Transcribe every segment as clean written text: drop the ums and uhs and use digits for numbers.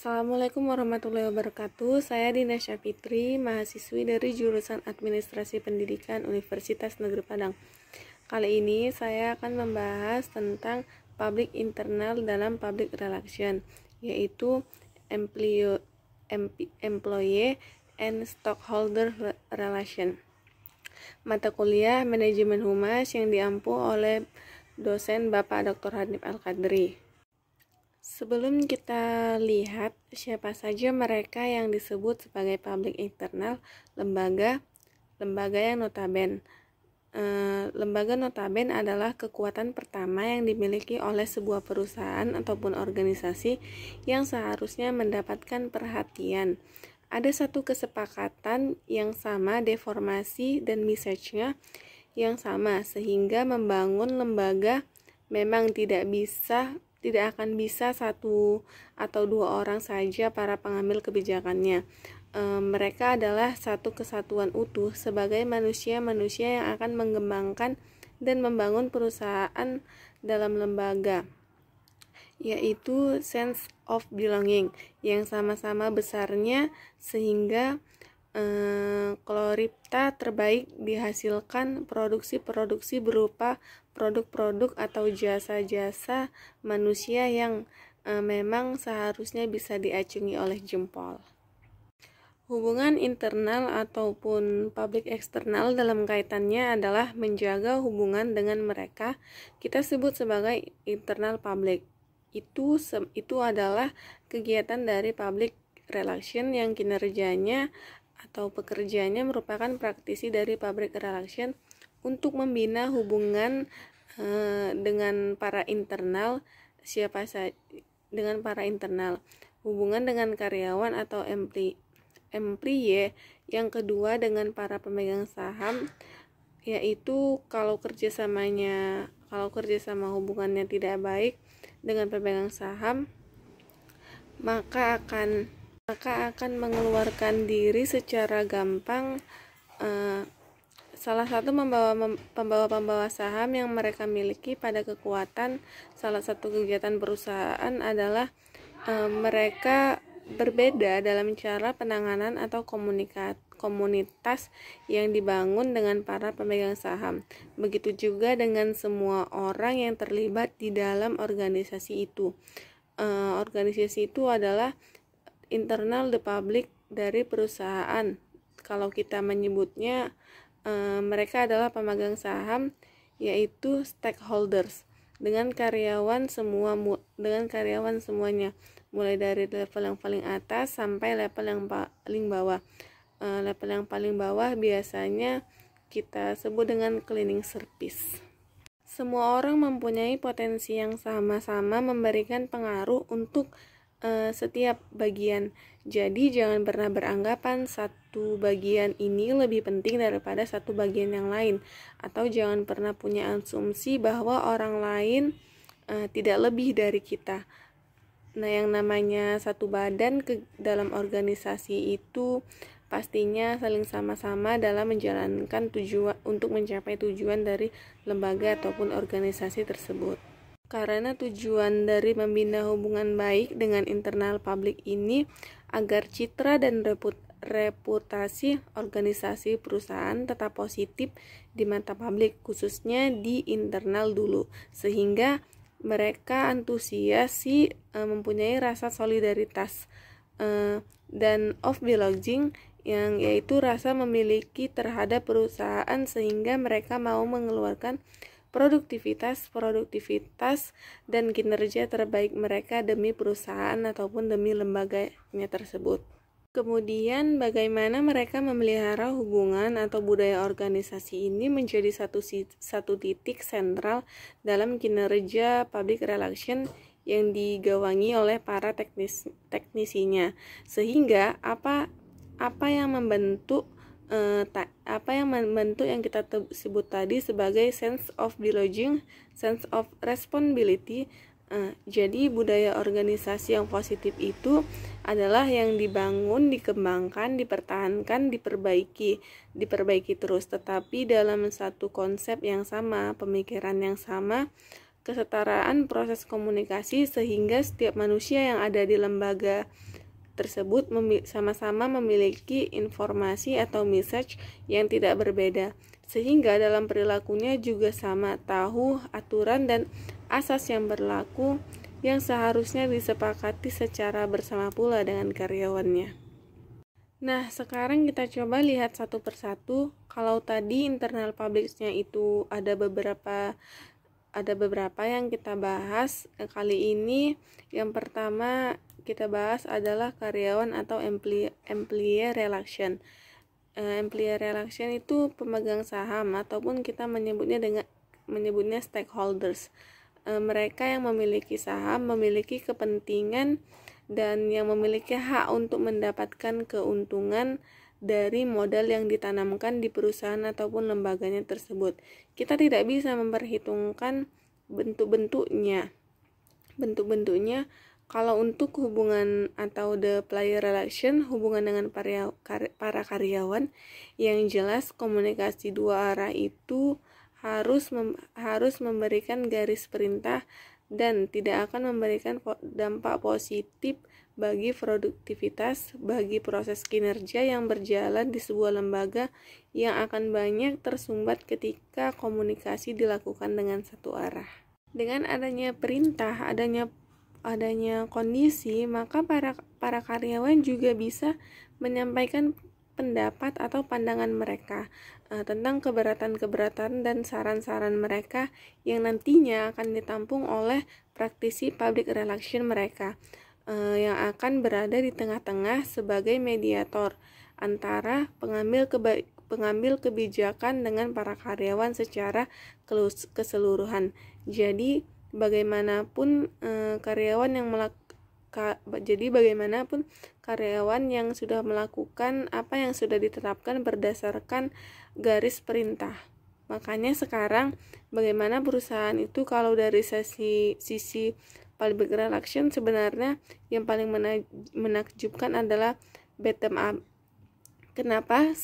Assalamualaikum warahmatullahi wabarakatuh. Saya Dina Syafitri, mahasiswi dari jurusan Administrasi Pendidikan Universitas Negeri Padang. Kali ini saya akan membahas tentang public internal dalam public relation, yaitu employee and stockholder relation. Mata kuliah Manajemen Humas yang diampu oleh dosen Bapak Dr. Hanif Al-Qadri. Sebelum kita lihat siapa saja mereka yang disebut sebagai public internal, lembaga yang notaben. Lembaga notaben adalah kekuatan pertama yang dimiliki oleh sebuah perusahaan ataupun organisasi yang seharusnya mendapatkan perhatian. Ada satu kesepakatan yang sama, deformasi dan message-nya yang sama, sehingga membangun lembaga memang tidak akan bisa satu atau dua orang saja para pengambil kebijakannya. Mereka adalah satu kesatuan utuh sebagai manusia-manusia yang akan mengembangkan dan membangun perusahaan dalam lembaga, yaitu sense of belonging yang sama-sama besarnya sehingga kloripta terbaik dihasilkan produksi-produksi berupa produk-produk atau jasa-jasa manusia yang memang seharusnya bisa diacungi oleh jempol. Hubungan internal ataupun public eksternal dalam kaitannya adalah menjaga hubungan dengan mereka. Kita sebut sebagai internal public. Itu adalah kegiatan dari public relation yang kinerjanya atau pekerjaannya merupakan praktisi dari public relation untuk membina hubungan dengan para internal, hubungan dengan karyawan atau employee, yang kedua dengan para pemegang saham, yaitu kalau kerjasama hubungannya tidak baik dengan pemegang saham, maka akan mengeluarkan diri secara gampang. Salah satu pembawa saham yang mereka miliki pada kekuatan salah satu kegiatan perusahaan adalah mereka berbeda dalam cara penanganan atau komunitas yang dibangun dengan para pemegang saham. Begitu juga dengan semua orang yang terlibat di dalam organisasi itu. Organisasi itu adalah internal the public dari perusahaan. Kalau kita menyebutnya mereka adalah pemegang saham, yaitu stakeholders, dengan karyawan semuanya, mulai dari level yang paling atas sampai level yang paling bawah. Level yang paling bawah biasanya kita sebut dengan cleaning service. Semua orang mempunyai potensi yang sama-sama memberikan pengaruh untuk setiap bagian. Jadi jangan pernah beranggapan satu bagian ini lebih penting daripada satu bagian yang lain, atau jangan pernah punya asumsi bahwa orang lain tidak lebih dari kita. Nah, yang namanya satu badan dalam organisasi itu pastinya saling sama-sama dalam menjalankan tujuan untuk mencapai tujuan dari lembaga ataupun organisasi tersebut. Karena tujuan dari membina hubungan baik dengan internal publik ini agar citra dan reputasi organisasi perusahaan tetap positif di mata publik, khususnya di internal dulu, sehingga mereka antusiasi, mempunyai rasa solidaritas dan of belonging, yang yaitu rasa memiliki terhadap perusahaan, sehingga mereka mau mengeluarkan produktivitas dan kinerja terbaik mereka demi perusahaan ataupun demi lembaganya tersebut. Kemudian bagaimana mereka memelihara hubungan atau budaya organisasi ini menjadi satu titik sentral dalam kinerja public relation yang digawangi oleh para teknisinya, sehingga apa yang membentuk yang kita sebut tadi sebagai sense of belonging, sense of responsibility. Jadi budaya organisasi yang positif itu adalah yang dibangun, dikembangkan, dipertahankan, diperbaiki terus, tetapi dalam satu konsep yang sama, pemikiran yang sama, kesetaraan proses komunikasi, sehingga setiap manusia yang ada di lembaga tersebut sama-sama memiliki informasi atau message yang tidak berbeda, sehingga dalam perilakunya juga sama, tahu aturan dan asas yang berlaku yang seharusnya disepakati secara bersama pula dengan karyawannya. Nah, sekarang kita coba lihat satu persatu. Kalau tadi internal public-nya itu ada beberapa yang kita bahas. Kali ini yang pertama kita bahas adalah karyawan atau employee relation. Employee relation itu pemegang saham ataupun kita menyebutnya stakeholders. Mereka yang memiliki saham, memiliki kepentingan dan yang memiliki hak untuk mendapatkan keuntungan dari modal yang ditanamkan di perusahaan ataupun lembaganya tersebut. Kita tidak bisa memperhitungkan bentuk-bentuknya. Kalau untuk hubungan atau the player relation, hubungan dengan para karyawan, yang jelas komunikasi dua arah itu harus memberikan garis perintah dan tidak akan memberikan dampak positif bagi produktivitas, bagi proses kinerja yang berjalan di sebuah lembaga yang akan banyak tersumbat ketika komunikasi dilakukan dengan satu arah. Dengan adanya perintah, adanya kondisi, maka para karyawan juga bisa menyampaikan pendapat atau pandangan mereka tentang keberatan dan saran-saran mereka yang nantinya akan ditampung oleh praktisi public relation mereka yang akan berada di tengah-tengah sebagai mediator antara pengambil kebijakan dengan para karyawan secara keseluruhan. Jadi bagaimanapun karyawan yang sudah melakukan apa yang sudah ditetapkan berdasarkan garis perintah. Makanya sekarang bagaimana perusahaan itu kalau dari sisi public relation sebenarnya yang paling menakjubkan adalah bottom up. Kenapa?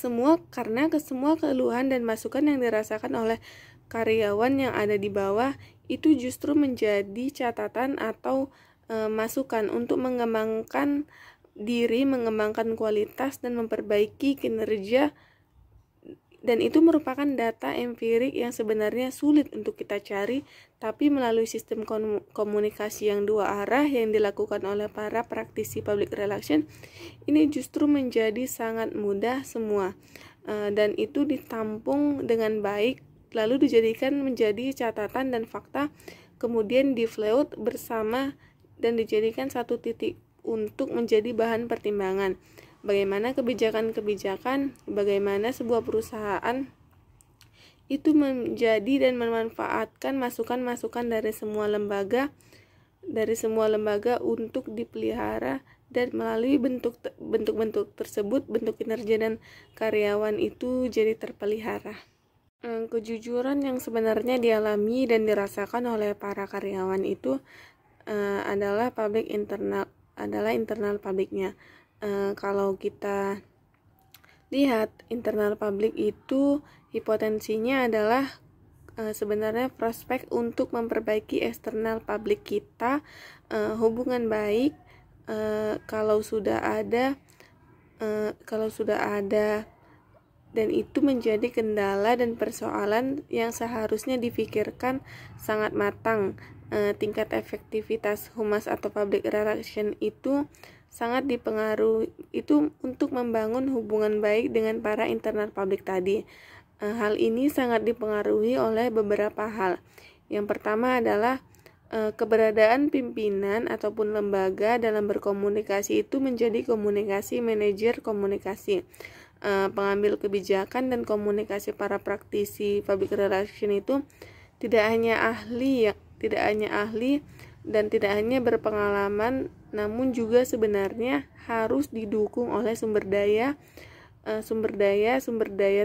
Karena semua keluhan dan masukan yang dirasakan oleh karyawan yang ada di bawah itu justru menjadi catatan atau masukan untuk mengembangkan diri, mengembangkan kualitas dan memperbaiki kinerja, dan itu merupakan data empirik yang sebenarnya sulit untuk kita cari, tapi melalui sistem komunikasi yang dua arah yang dilakukan oleh para praktisi public relation ini justru menjadi sangat mudah semua, dan itu ditampung dengan baik lalu dijadikan menjadi catatan dan fakta, kemudian di-float bersama dan dijadikan satu titik untuk menjadi bahan pertimbangan. Bagaimana kebijakan-kebijakan, bagaimana sebuah perusahaan itu menjadi dan memanfaatkan masukan-masukan dari semua lembaga untuk dipelihara, dan melalui bentuk-bentuk tersebut bentuk kinerja dan karyawan itu jadi terpelihara. Kejujuran yang sebenarnya dialami dan dirasakan oleh para karyawan itu adalah internal publiknya. Kalau kita lihat internal public itu hipotensinya adalah sebenarnya prospek untuk memperbaiki eksternal public kita, hubungan baik kalau sudah ada dan itu menjadi kendala dan persoalan yang seharusnya difikirkan sangat matang. Tingkat efektivitas humas atau public relation itu sangat dipengaruhi itu untuk membangun hubungan baik dengan para internal public tadi. Hal ini sangat dipengaruhi oleh beberapa hal. Yang pertama adalah keberadaan pimpinan ataupun lembaga dalam berkomunikasi itu menjadi komunikasi manajer komunikasi. Pengambil kebijakan dan komunikasi para praktisi public relation itu tidak hanya ahli dan tidak hanya berpengalaman, namun juga sebenarnya harus didukung oleh sumber daya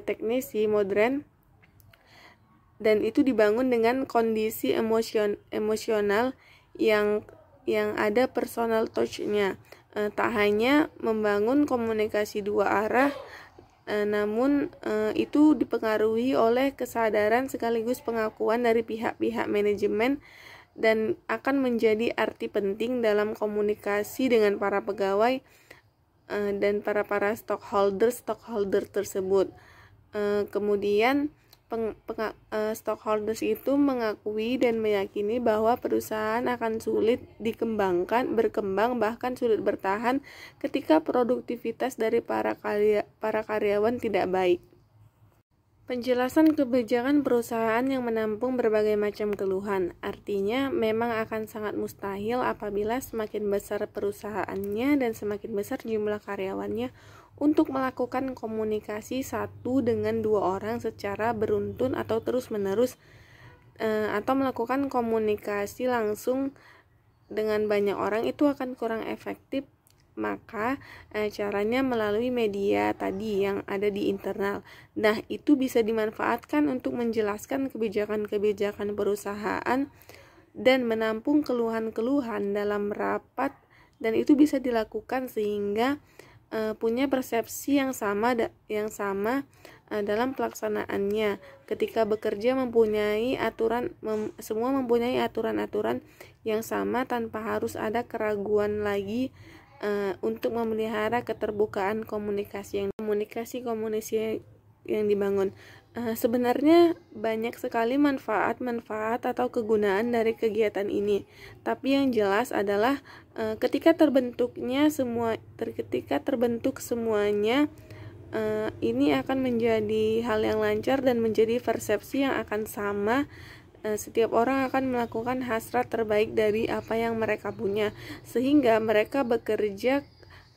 teknisi modern, dan itu dibangun dengan kondisi emosional yang ada personal touch-nya. Tak hanya membangun komunikasi dua arah, namun itu dipengaruhi oleh kesadaran sekaligus pengakuan dari pihak-pihak manajemen dan akan menjadi arti penting dalam komunikasi dengan para pegawai dan para stockholder tersebut. Kemudian stockholders itu mengakui dan meyakini bahwa perusahaan akan sulit berkembang, bahkan sulit bertahan ketika produktivitas dari para karyawan tidak baik. Penjelasan kebijakan perusahaan yang menampung berbagai macam keluhan, artinya memang akan sangat mustahil apabila semakin besar perusahaannya dan semakin besar jumlah karyawannya untuk melakukan komunikasi satu dengan dua orang secara beruntun atau terus-menerus, atau melakukan komunikasi langsung dengan banyak orang itu akan kurang efektif. Maka caranya melalui media tadi yang ada di internal. Nah, itu bisa dimanfaatkan untuk menjelaskan kebijakan-kebijakan perusahaan dan menampung keluhan-keluhan dalam rapat, dan itu bisa dilakukan sehingga punya persepsi yang sama dalam pelaksanaannya. Ketika bekerja semua mempunyai aturan-aturan yang sama tanpa harus ada keraguan lagi untuk memelihara keterbukaan komunikasi yang dibangun. Sebenarnya banyak sekali manfaat atau kegunaan dari kegiatan ini. Tapi yang jelas adalah ketika terbentuk semuanya, ini akan menjadi hal yang lancar dan menjadi persepsi yang akan sama. Setiap orang akan melakukan hasrat terbaik dari apa yang mereka punya, sehingga mereka bekerja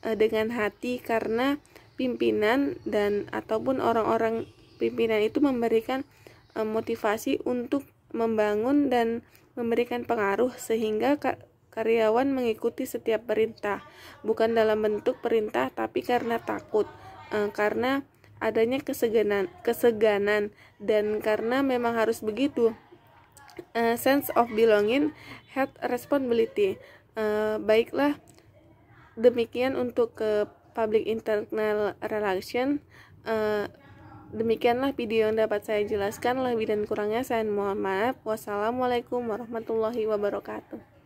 dengan hati karena pimpinan ataupun orang-orang pimpinan itu memberikan motivasi untuk membangun dan memberikan pengaruh, sehingga karyawan mengikuti setiap perintah, bukan dalam bentuk perintah tapi karena takut, karena adanya keseganan dan karena memang harus begitu. Sense of belonging, health responsibility. Baiklah, demikian untuk public internal relation. Demikianlah video yang dapat saya jelaskan. Lebih dan kurangnya saya mohon maaf. Wassalamualaikum warahmatullahi wabarakatuh.